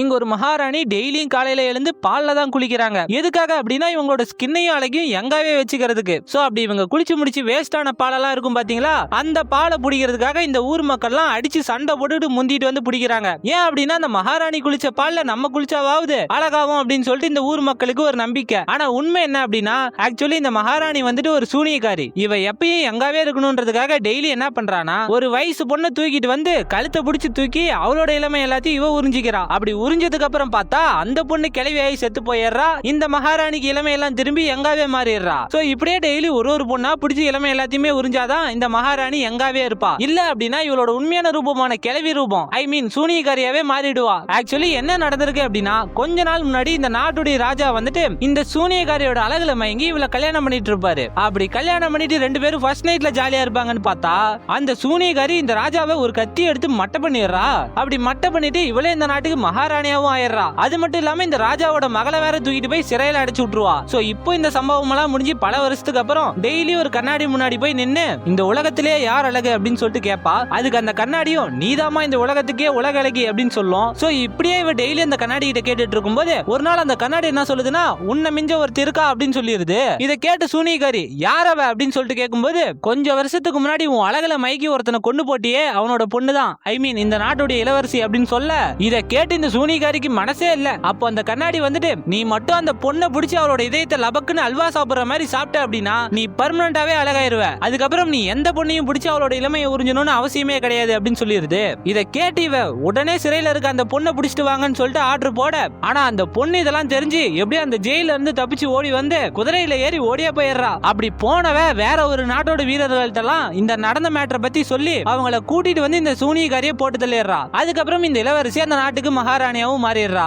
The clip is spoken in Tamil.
இங்க ஒரு மகாராணி டெய்லியும் காலையில எழுந்து பால்ல தான் குளிக்கிறாங்க. எதுக்காக அப்படின்னா இவங்களோட ஸ்கின்னையும் அழகையும் யங்காவே வச்சுக்கிறதுக்கு. சோ அப்படி இவங்க குளிச்சு முடிச்சு வேஸ்டான பாலெல்லாம் இருக்கும் பாத்தீங்களா, அந்த பாலை பிடிக்கிறதுக்காக இந்த ஊர் மக்கள்லாம் அடிச்சு சண்டை போட்டுட்டு முந்திட்டு வந்து பிடிக்கிறாங்க. ஏன் அப்படின்னா அந்த மகாராணி குளிச்ச பால்ல நம்ம குளிச்சாவது அழகாவும் அப்படின்னு சொல்லிட்டு இந்த ஊர் மக்களுக்கு ஒரு நம்பிக்கை. ஆனா உண்மை என்ன அப்படின்னா ஆக்சுவலி இந்த மகாராணி வந்துட்டு ஒரு சூனியக்காரி. இவ எப்பயும் யங்காவே இருக்கணும்ன்றதுக்காக டெய்லி என்ன பண்றானா ஒரு வயசு பொண்ணை தூக்கிட்டு வந்து கழுத்தை பிடிச்சு தூக்கி அவளோட இளமை எல்லாத்தையும் இவ உறிஞ்சிக்கிறா. அப்படி உறிஞ்சதுக்கு அப்புறம் பார்த்தா அந்த பொண்ணு கிளவியாகி செத்து போயிடுறா. இந்த மகாராணிக்கு இளமை எல்லாம் திரும்பி யங்காவே மாறிடுறா. சோ இப்படியே டெய்லி ஒரு பொண்ணா பிடிச்சி இளமை எல்லாத்தையுமே உறிஞ்சாதான் இந்த மகாராணி யங்காவே இருப்பா. இல்ல அப்படின்னா இவளோட உண்மையான ரூபமான கிளவி ரூபம் ஐ மீன் சூனியக்காரியாவே மாறிடுவா. ஆக்சுவலி என்ன நடந்திருக்கு அப்படின்னா கொஞ்ச நாள் முன்னாடி இந்த நாட்டுடைய ராஜா வந்துட்டு இந்த சூனியக்காரியோட அழகுல மயங்கி இவளை கல்யாணம் பண்ணிட்டு இருப்பாரு. அப்படி கல்யாணம் பண்ணிட்டு ரெண்டு பேரும் ஃபர்ஸ்ட் நைட்ல ஜாலியா இருப்பாங்கன்னு பார்த்தா அந்த சூனியக்காரி இந்த ராஜாவை ஒரு கத்தி எடுத்து மட்டை பண்ணிடுறா. அப்படி மட்டை பண்ணிட்டு இவளே இந்த நாட்டுக்கு மகாராணியாவும் ஆயிடுறா. அது மட்டும் இல்லாம இந்த ராஜாவோட மகளை வேற தூக்கிட்டு போய் சிறையில அடைச்சு விட்டுருவா. சோ இப்போ இந்த சம்பவம் எல்லாம் முடிஞ்சு பல வருஷத்துக்கு அப்புறம் டெய்லி ஒரு கண்ணாடி முன்னாடி போய் நின்னு இந்த உலகத்திலே யார் அழகு அப்படின்னு சொல்லிட்டு கேட்பா. அதுக்கு அந்த கண்ணாடியும் நீதாமா இந்த உலகத்துக்கே உலக அழகி அப்படின்னு சொல்லும். சோ இப்படியே இவ டெய்லி அந்த கண்ணாடி கிட்ட கேட்டுட்டு இருக்கும்போது ஒரு நாள் அந்த கண்ணாடி என்ன சொல்லுதுன்னா உன்னை மிஞ்ச ஒரு இருக்கா அப்படின்னு சொல்லிடுது. இதை கேட்டு சூனியக்காரி யாரவ அப்படின்னு சொல்லிட்டு கேட்கும்போது கொஞ்சம் வருஷத்துக்கு முன்னாடி உன் அழகுல மைக்கி ஒருத்தனை கொண்டு போட்டியே அவனோட பொண்ணுதான் ஐ மீன் இந்த நாட்டுடைய இளவரசி அப்படின்னு சொல்ல இதை கேட்டு இந்த சூனியக்காரிக்கு மனசே இல்ல. அப்போ அந்த கண்ணாடி வந்துட்டு நீ மட்டும் அந்த பொண்ணை பிடிச்சி அவளோட இதயத்தை லபக்குன்னு அல்வா சாப்பிடுற மாதிரி சாப்பிட்ட அப்படின்னா நீ பர்மனண்டாவே அழகாயிருவ. அதுக்கப்புறம் நீ எந்த பொண்ணையும் பிடிச்சி அவளோட இளமையை உறிஞ்சணும்னு அவசியமே கிடையாது அப்படின்னு சொல்லிடுது. இதை கேட்டு இவ உடனே சிறையில இருக்க அந்த பொண்ணை பிடிச்சிட்டு வாங்கன்னு சொல்லிட்டு ஆர்டர் போட ஆனா அந்த பொண்ணு இதெல்லாம் தெரிஞ்சு எப்படியும் அந்த ஜெயில இருந்து தப்பிச்சு ஓடி வந்து குதிரையில ஏறி ஓடியா போயிடுறா. அப்படி போனவ வேற ஒரு நாட்டோட வீரர்கள்ட்டெல்லாம் இந்த நடந்த மேட்டரை பத்தி சொல்லி அவங்கள கூட்டிட்டு வந்து இந்த சூனியக்காரியை போட்டு தள்ளிடுறா. அதுக்கப்புறம் இந்த இளவரசி அந்த நாட்டுக்கு மகாராணியாவும் மாறிடுறா.